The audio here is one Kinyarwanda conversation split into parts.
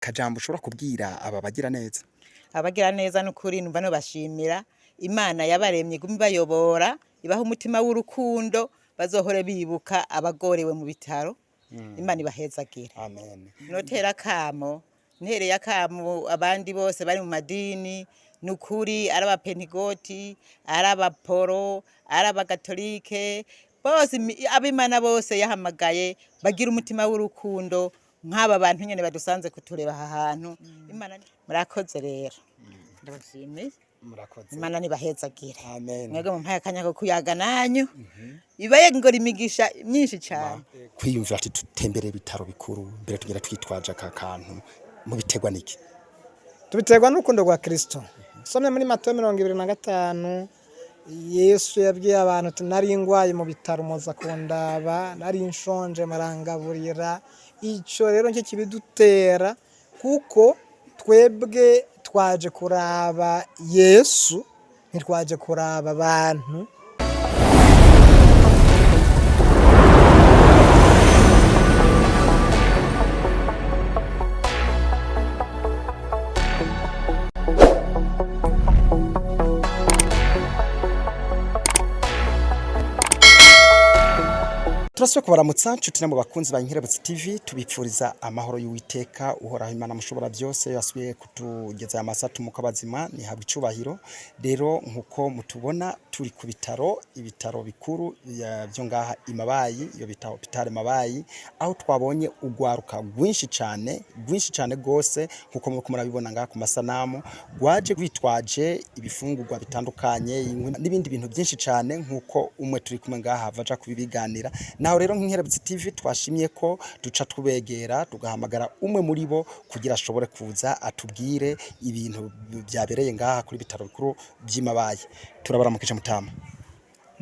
kajambo ushobora kubwira aba bagira neza? Abagira neza n'ukuri numva no bashimira Imana yabaremye gumi bayobora ibaha umutima w'urukundo bazohore bibuka abagorewe mu bitaro. Imana ibahezagira. Amen. Notera kamo ntereye akamo abandi bose bari mu madini nukuri araba pentegoti araba poro araba katolike bose abimana bose yahamagaye bagira umutima w'urukundo nk'aba bantu nyene badusanze kutureba aha hantu. Imana murakoze rero ndabashimiye. Murakoze. Imana nibahezagira. Amen. Mwebwe mumpaye akanya ko kuyaga nanyu ibaye ngora imigisha myinshi cyane. Kwiyumvira ati tutembere ibitaro bikuru mbere tugera twitwaje aka kantu mu bitegwa niki? Tubiterwa n'urukundo rwa Kristo. Somye muri Matayo 25 Yesu yabwiye abantu ati nari ngwaye mu bitaro muza kundaba, nari nshonje marangaburira. Ico rero nje kibidutera kuko twebwe twaje kuraba Yesu ntitwaje kuraba abantu. Turasubira kubaramutsa nshuti namwe bakunzi ba Inkerebutsi TV tubipfuriza amahoro y'Uwiteka uhoraho Imana mushobora byose yasubiye kutugeza amasatu mu kabazima ni habwa icubahiro. Rero nkuko mutubona turi ku ibitaro bikuru byo ngaha Imabayi, iyo bitaro Hôpital Mabayi, aho twabonye ugwaruka rwinshi cyane gose nkuko muko murabibona ngaha ku masanamu gwaje gwitwaje ibifungurwa bitandukanye n'ibindi bintu byinshi cyane nkuko umwe turi kumwe ngaha vaja kubibiganira. Naho rero nk'Inkerebutsi TV twashimye ko duca tubegera tugahamagara umwe muri bo kugira ashobore kuza atubwire ibintu byabereye ngaha kuri bitaro bikuru by'Imabayi. Turabaramukije mutama.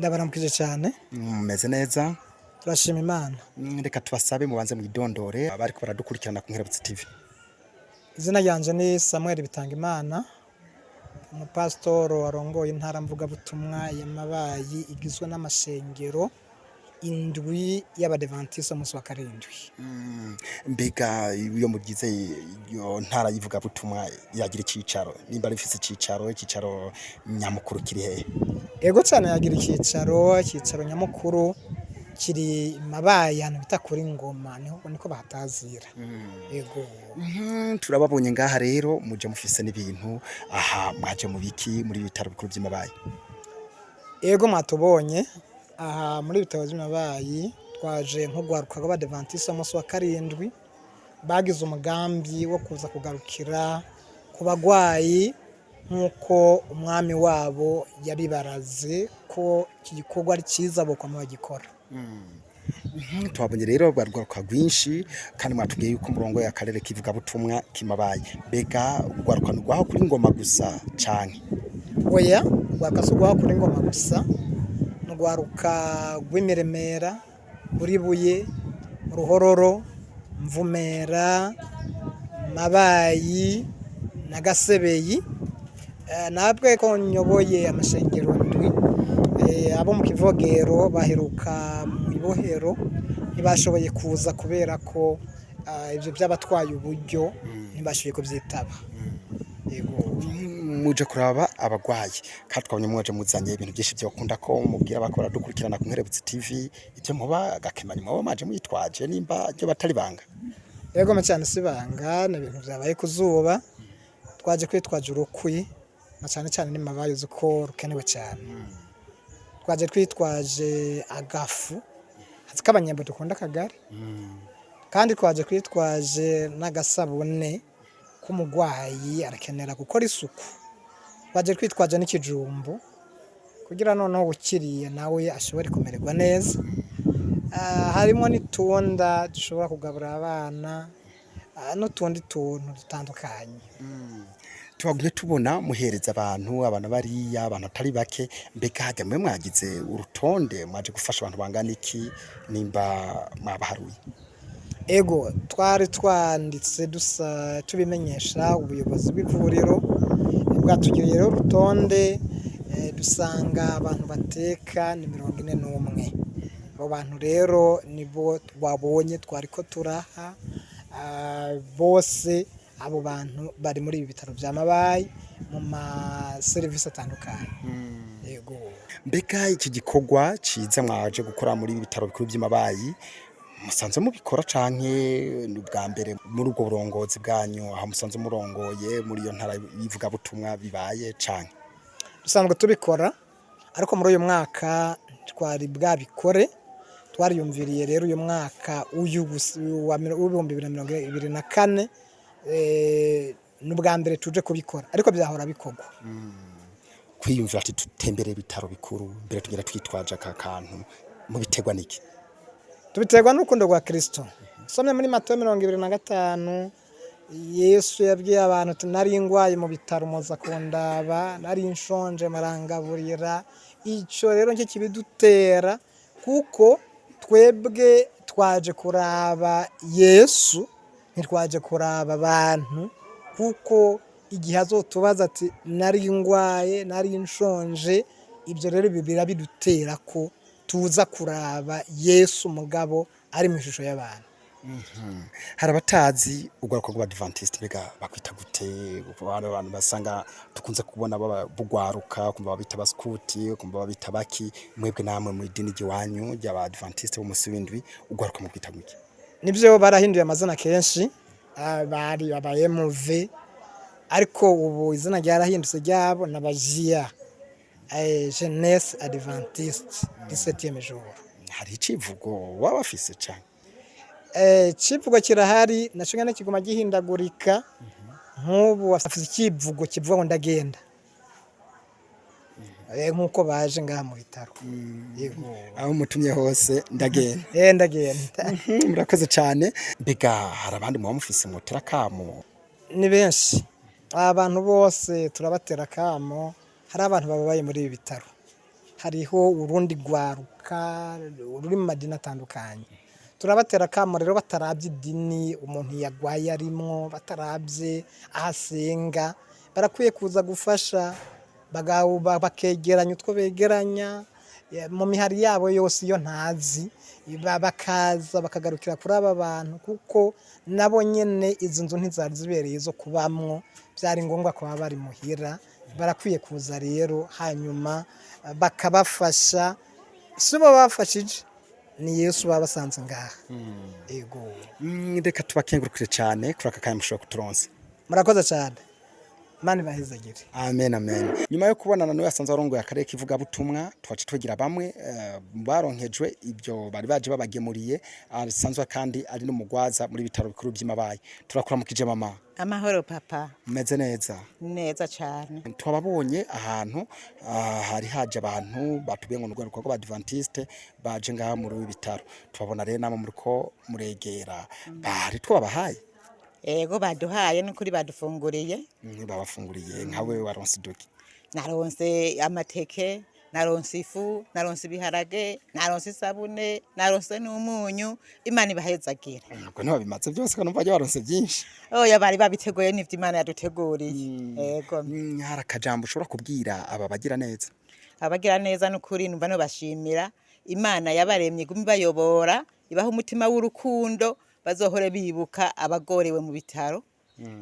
Ndabaramukije cyane. Meze neza. Turashima Imana. Reka tubasabe mubanze mu idondore abari ko baradukurikirana ku Inkerebutsi TV. Izina ryanje ni Samuel Bitangimana, umupasitoro arongoye intara mvuga butumwa y'Amabayi igizwe n'amashengero indwi y'abadventiste umunsi wa karindwi. Mbega iyo mugize iyo ntara yivuga butumwa yagira icicaro nimba rifise icicaro nyamukuru kiri hehe? Ego cyane yagira icicaro nyamukuru kiri Mabayi hano bita kuri Ngoma niko bahatazira. Ego. Turababonye ngaha rero muje mufise n'ibintu aha mwaje mu biki muri bitaro bikuru by'Imabayi? Ego mwatubonye aha muri bitaro by'Imabayi twaje nko gwaruka rw'abadventiste umunsi wa karindwi bagize umugambi wo kuza kugarukira ku bagwayi nkuko umwami wabo yabibaraze ko iki gikorwa ari cyiza bo kwa bagikora. Twabonye rero barwaruka rwinshi kandi mwatubwiye yuko umurongo y'akarere kivuga butumwa k'Imabayi. Bega gwaruka rwaho kuri Ngoma gusa canke? Oya, gwakasugwaho kuri Ngoma gusa. Gwaruka rw'imiremera Buribuye, Ruhororo, Mvumera, Mabayi na Gasebeyi. Nabwe ko nyoboye amashengero ndwi abo mu Kivogero baheruka mu ibohero ntibashoboye kuza kubera ko ivyo byabatwaye uburyo ntibashoboye kuvyitaba. Yego. Muje kuraba abagwayi kandi twabonye mwaje muzanye ibintu byinshi byo kunda ko mubwira bakora dukurikirana ku Inkerebutsi TV ibyo muba gakemanyi muba maje mwitwaje nimba byo batari banga. Yego cyane sibanga n'ibintu byabaye kuzuba twaje kwitwaje urukwi na cyane n'Imabayi uko rukenewe cyane. Twaje kwitwaje agafu hazikabanyembo dukunda kagari kandi twaje kwitwaje n'agasabune k'umugwayi arakenera gukora isuku. Twaje kwitwaje n'ikijumbu kugira noneho ukiriye nawe ashobore kumererwa neza. Harimo n'itunda dushobora kugabura abana n'utundi tuntu dutandukanye. Twaguye tubona muhereza abantu bariya abantu atari bake. Mbega hagamwe mwagize urutonde mwaje gufasha abantu bangana iki nimba mwabaharuye? Ego twari twanditse tubimenyesha ubuyobozi bw'ivuriro bwatugiriye rero urutonde dusanga abantu bateka ni 41. Abo bantu rero nibo twabonye twariko turaha bose abo bantu bari muri ibi bitaro bya Mabayi mu maserivisi atandukanye. Yego. Mbega iki gikorwa ciza mwaje gukora muri ibi bitaro bikuru by'Imabayi musanze mubikora canke n'ubwa mbere muri ubwo burongozi bwanyu aho musanze murongoye muri iyo ntara yivuga butumwa bibaye canke? Dusanzwe tubikora ariko muri uyu mwaka twari bwabikore, twariyumviriye rero uyu mwaka wa 2024 n'ubwa mbere tuje kubikora ariko byahora bikorwa. Kwiyumvira ati tutembere ibitaro bikuru mbere tugera twitwaje aka kantu mubitegwa niki? Tubiterwa n'urukundo rwa Kristo. Somye muri Matayo 25 Yesu yabwiye abantu ati nari ngwaye mu bitaro muza kundaba, nari nshonje marangaburira. Ico rero nje kibidutera kuko twebwe twaje kuraba Yesu, ntitwaje kuraba abantu, kuko igihe azotubaza ati nari ngwaye nari nshonje, ibyo rero bibira bidutera ko tuza kuraba Yesu mugabo ari mu ishusho y'abantu. Hari abatazi ugaruka rw'Abadventiste bega bakwita gute? Abantu basanga tukunze kubona bugwaruka kumva babita baskuti kumva babita baki, mwebwe namwe mu idini giwanyu ry'Abadventiste b'umusi w'indwi ugaruka mu kwita gute? Nibyo barahinduye amazina kenshi, bari abayemuve ariko ubu izina ryarahindutse ryabo n'abajia Jeunesse Adventiste 17e jour. Hari icivugo waba bafise cyane? Civugo kirahari nacyo nyene kiguma gihindagurika. Nk'ubu afise ikivugo kivuga ngo ndagenda. Nkuko baje ngaha mu bitaro. Yego. Aho mutumye hose ndagenda. Ndagenda. Murakoze cyane. Mbega hari abandi mu mufise mutera kamo? Ni benshi. Abantu bose turabatera kamo. Hari abantu babaye muri ibi bitaro. Hariho urundi gwaruka ruri mu madini atandukanye. Turabatera kamo rero batarabye idini umuntu yagwaye arimwo, batarabye ahasenga, barakwiye kuza gufasha bakegeranya utwo begeranya mu mihari yabo yose iyo ntazi, bakaza bakagarukira kuri aba bantu kuko nabo nyene izi nzu ntizari zibereye zo kubamwo, byari ngombwa ko bari muhira. Barakwiye kuza rero hanyuma bakabafasha. Sibo bafashije, ni Yesu babasanze ngaha. Yego. Reka tubakengurukire cyane kuri aka kanya mushobora kuturonsa. Murakoze cyane. Mani bahezagire. Amen amen. Nyuma yo kubonana no yasanze arongoye akarere kivuga butumwa twaje twigira bamwe baronkejwe ibyo bari baje babagemuriye, asanzwe kandi ari no mugwaza muri bitaro bikuru by'Imabayi. Turakuramukije mama. Amahoro papa. Meze neza? Neza cyane. Twababonye ahantu hari haje abantu batubiye ngo n'urwaruka rw'Abadventiste baje ngaha muri bitaro. Tubabona rero namwe muriko muregera. Bari twabahaye. Ego baduhaye n'ukuri badufunguriye. Babafunguriye nkawe waronse doki? Naronse amateke, naronse ifu, naronse ibiharage, naronse isabune, naronse n'umunyu. Imana ibahezagira. Ubwo ntiba bimaze byose kandi umva waronse byinshi. Oya bari babiteguye n'ivyo Imana yaduteguriye. Ego. Hari akajambo ushobora kubwira aba bagira neza? Abagira neza n'ukuri numva no bashimira Imana yabaremye gumi bayobora, ibaha umutima w'urukundo, bazohore bibuka abagorewe mu bitaro.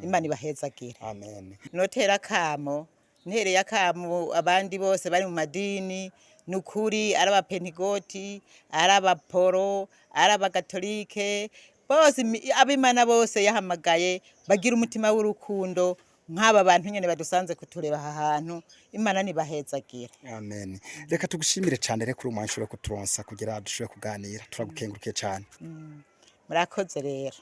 Imana ibahezagira. Amen. Notera kamo, ntereye kamo abandi bose bari mu madini, nukuri araba Pentegoti, araba Poro, araba Katolike, bose abimana bose yahamagaye bagira umutima w'urukundo nk'aba bantu nyene badusanze kutureba aha hantu. Imana nibahezagira. Amen. Reka tugushimire cyane reka uri umwanshuro kuturonsa kugira dushobore kuganira. Turagukengurukiye cyane. Murakoze rero.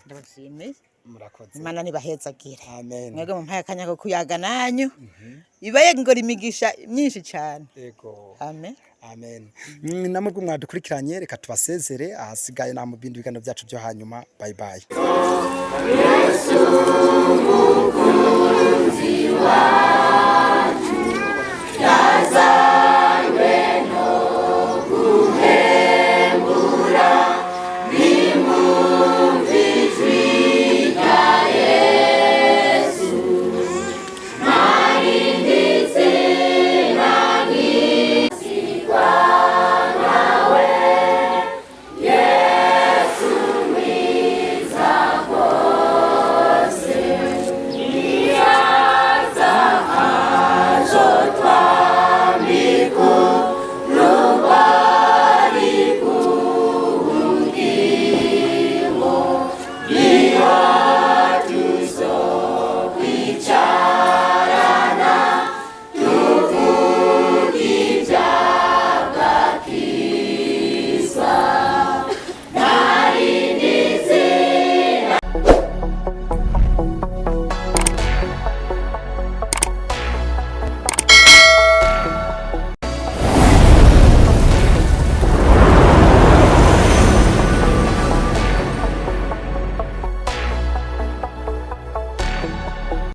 Ndabashimiye. Murakoze. Imana nibahezagira. Amen. Mwebwe mu mpaya kanya ko kuyaga nanyu. Ibaye ngora imigisha myinshi cyane. Yego. Amen. Amen. Namwe bwo mwadukurikiranye reka tubasezere ahasigaye na mu bindi biganiro byacu byo hanyuma. Bye bye.